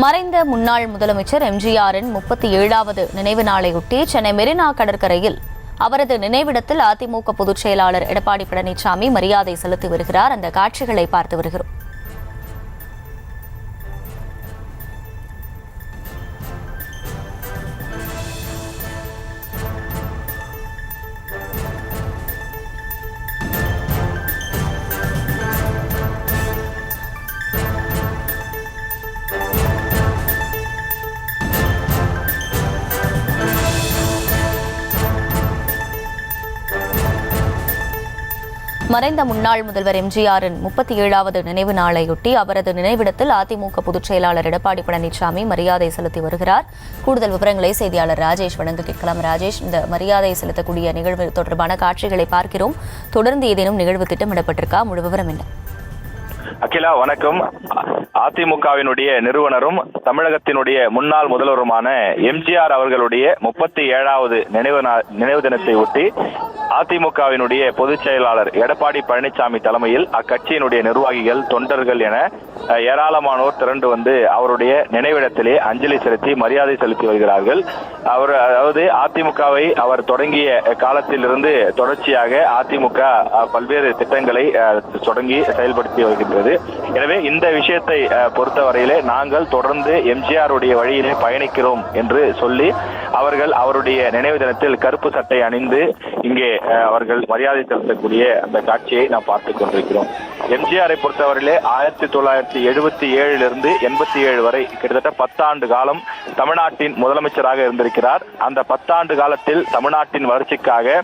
மறைந்த முன்னாள் முதலமைச்சர் எம்ஜிஆரின் 37வது நினைவு நாளையொட்டி சென்னை மெரினா கடற்கரையில் அவரது நினைவிடத்தில் அதிமுக பொதுச் செயலாளர் எடப்பாடி பழனிசாமி மரியாதை செலுத்தி வருகிறார். அந்த காட்சிகளை பார்த்து வருகிறோம். மறைந்த முன்னாள் முதல்வர் எம்ஜிஆரின் 37வது நினைவு நாளையொட்டி அவரது நினைவிடத்தில் அதிமுக பொதுச் செயலாளர் எடப்பாடி பழனிசாமி மரியாதை செலுத்தி வருகிறார். கூடுதல் விவரங்களை செய்தியாளர் ராஜேஷ் வழங்க கேட்கலாம். ராஜேஷ், இந்த மரியாதை செலுத்தக்கூடிய நிகழ்வு தொடர்பான காட்சிகளை பார்க்கிறோம். தொடர்ந்து ஏதேனும் நிகழ்வு திட்டமிடப்பட்டிருக்கா? முழு விவரம் என்ன? அகிலா, வணக்கம். அதிமுகவினுடைய நிறுவனரும் தமிழகத்தினுடைய முன்னாள் முதல்வருமான எம்ஜிஆர் அவர்களுடைய 37வது நினைவு தினத்தை ஒட்டி அதிமுகவினுடைய பொதுச் செயலாளர் எடப்பாடி பழனிசாமி தலைமையில் அக்கட்சியினுடைய நிர்வாகிகள், தொண்டர்கள் என ஏராளமானோர் திரண்டு வந்து அவருடைய நினைவிடத்திலே அஞ்சலி செலுத்தி மரியாதை செலுத்தி வருகிறார்கள். அதாவது அதிமுகவை அவர் தொடங்கிய காலத்திலிருந்து தொடர்ச்சியாக அதிமுக பல்வேறு திட்டங்களை தொடங்கி செயல்படுத்தி வருகின்றது. எனவே இந்த விஷயத்தை பொறுத்தவரையிலே நாங்கள் தொடர்ந்து எம்ஜிஆருடைய வழியிலே பயணிக்கிறோம் என்று சொல்லி அவருடைய நினைவு தினத்தில் கருப்பு சட்டை அணிந்து இங்கே அவர்கள் மரியாதை செலுத்தக்கூடிய அந்த காட்சியை நாம் பார்த்துக் கொண்டிருக்கிறோம். எம்ஜிஆரை பொறுத்தவரையிலே 1977 87 வரை கிட்டத்தட்ட 10 ஆண்டு காலம் தமிழ்நாட்டின் முதலமைச்சராக இருந்திருக்கிறார். அந்த 10 ஆண்டு காலத்தில் தமிழ்நாட்டின் வளர்ச்சிக்காக,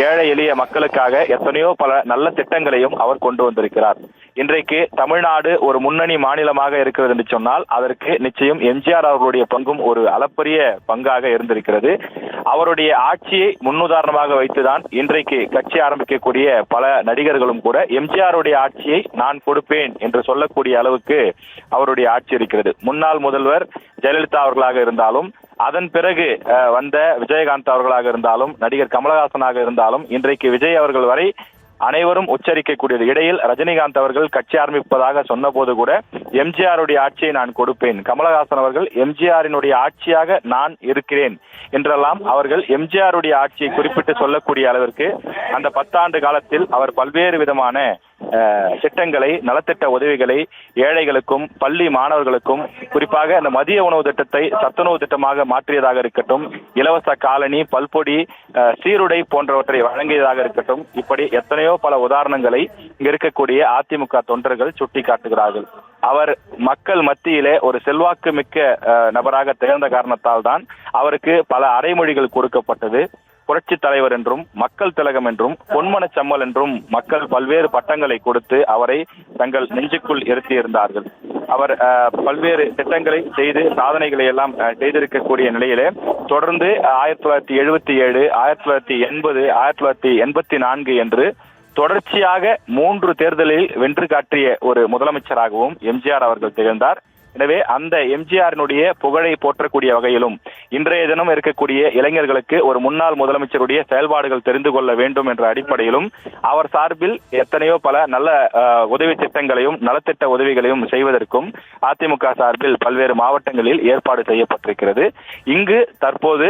ஏழை எளிய மக்களுக்காக எத்தனையோ பல நல்ல திட்டங்களையும் அவர் கொண்டு வந்திருக்கிறார். இன்றைக்கு தமிழ்நாடு ஒரு முன்னணி மாநிலமாக இருக்கிறது என்று சொன்னால் அதற்கு நிச்சயம் எம்ஜிஆர் அவர்களுடைய பங்கும் ஒரு அளப்பரிய பங்காக இருந்திருக்கிறது. அவருடைய ஆட்சியை முன்னுதாரணமாக வைத்துதான் இன்றைக்கு கட்சி ஆரம்பிக்கக்கூடிய பல நடிகர்களும் கூட எம்ஜிஆருடைய ஆட்சியை நான் கொடுப்பேன் என்று சொல்லக்கூடிய அளவுக்கு அவருடைய ஆட்சி இருக்கிறது. முன்னாள் முதல்வர் ஜெயலலிதா அவர்களாக இருந்தாலும், அதன் பிறகு வந்த விஜயகாந்த் அவர்களாக இருந்தாலும், நடிகர் கமலஹாசனாக இருந்தாலும், இன்றைக்கு விஜய் அவர்கள் வரை அனைவரும் உச்சரிக்கக்கூடியது. இடையில் ரஜினிகாந்த் அவர்கள் கட்சி ஆரம்பிப்பதாக சொன்ன போது கூட எம்ஜிஆருடைய ஆட்சியை நான் கொடுப்பேன், கமலஹாசன் அவர்கள் எம்ஜிஆரினுடைய ஆட்சியாக நான் இருக்கிறேன் என்றெல்லாம் அவர்கள் எம்ஜிஆருடைய ஆட்சியை குறிப்பிட்டு சொல்லக்கூடிய அளவிற்கு அந்த 10 ஆண்டு காலத்தில் அவர் பல்வேறு விதமான திட்டங்களை, நலத்திட்ட உதவிகளை ஏழைகளுக்கும் பள்ளி மாணவர்களுக்கும், குறிப்பாக அந்த மதிய உணவு திட்டத்தை சத்துணவு திட்டமாக மாற்றியதாக இருக்கட்டும், இலவச காலனி, பல்பொடி, சீருடை போன்றவற்றை வழங்கியதாக இருக்கட்டும், இப்படி எத்தனையோ பல உதாரணங்களை இங்க இருக்கக்கூடிய அதிமுக தொண்டர்கள் சுட்டி காட்டுகிறார்கள். அவர் மக்கள் மத்தியிலே ஒரு செல்வாக்கு மிக்க நபராக திகழ்ந்த காரணத்தால் தான் அவருக்கு பல அடைமொழிகள் கொடுக்கப்பட்டது. புரட்சி தலைவர் என்றும், மக்கள் திலகம் என்றும், பொன்மன செம்மல் என்றும் மக்கள் பல்வேறு பட்டங்களை கொடுத்து அவரை தங்கள் நெஞ்சுக்குள் இருத்தியிருந்தார்கள். அவர் பல்வேறு திட்டங்களை செய்து சாதனைகளை எல்லாம் செய்திருக்கக்கூடிய நிலையிலே தொடர்ந்து 1977, 1980, 1984 என்று தொடர்ச்சியாக 3 தேர்தலில் வென்று காட்டிய ஒரு முதலமைச்சராகவும் எம்ஜிஆர் அவர்கள் திகழ்ந்தார். எனவே அந்த எம்ஜிஆரினுடைய புகழை போற்றக்கூடிய வகையிலும் இன்றைய தினம் இருக்கக்கூடிய இளைஞர்களுக்கு ஒரு முன்னாள் முதலமைச்சருடைய செயல்பாடுகள் தெரிந்து கொள்ள வேண்டும் என்ற அடிப்படையிலும் அவர் சார்பில் எத்தனையோ பல நல்ல உதவி திட்டங்களையும் நலத்திட்ட உதவிகளையும் செய்வதற்கும் அதிமுக சார்பில் பல்வேறு மாவட்டங்களில் ஏற்பாடு செய்யப்பட்டிருக்கிறது. இங்கு தற்போது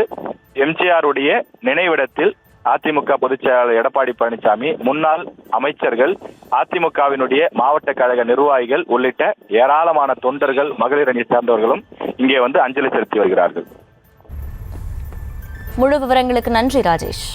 எம்ஜிஆருடைய நினைவிடத்தில் அதிமுக பொதுச் செயலாளர் எடப்பாடி பழனிசாமி, முன்னாள் அமைச்சர்கள், அதிமுகவினுடைய மாவட்ட கழக நிர்வாகிகள் உள்ளிட்ட ஏராளமான தொண்டர்கள், மகளிர் அணி சேர்ந்தவர்களும் இங்கே வந்து அஞ்சலி செலுத்தி வருகிறார்கள். முழு விவரங்களுக்கு நன்றி ராஜேஷ்.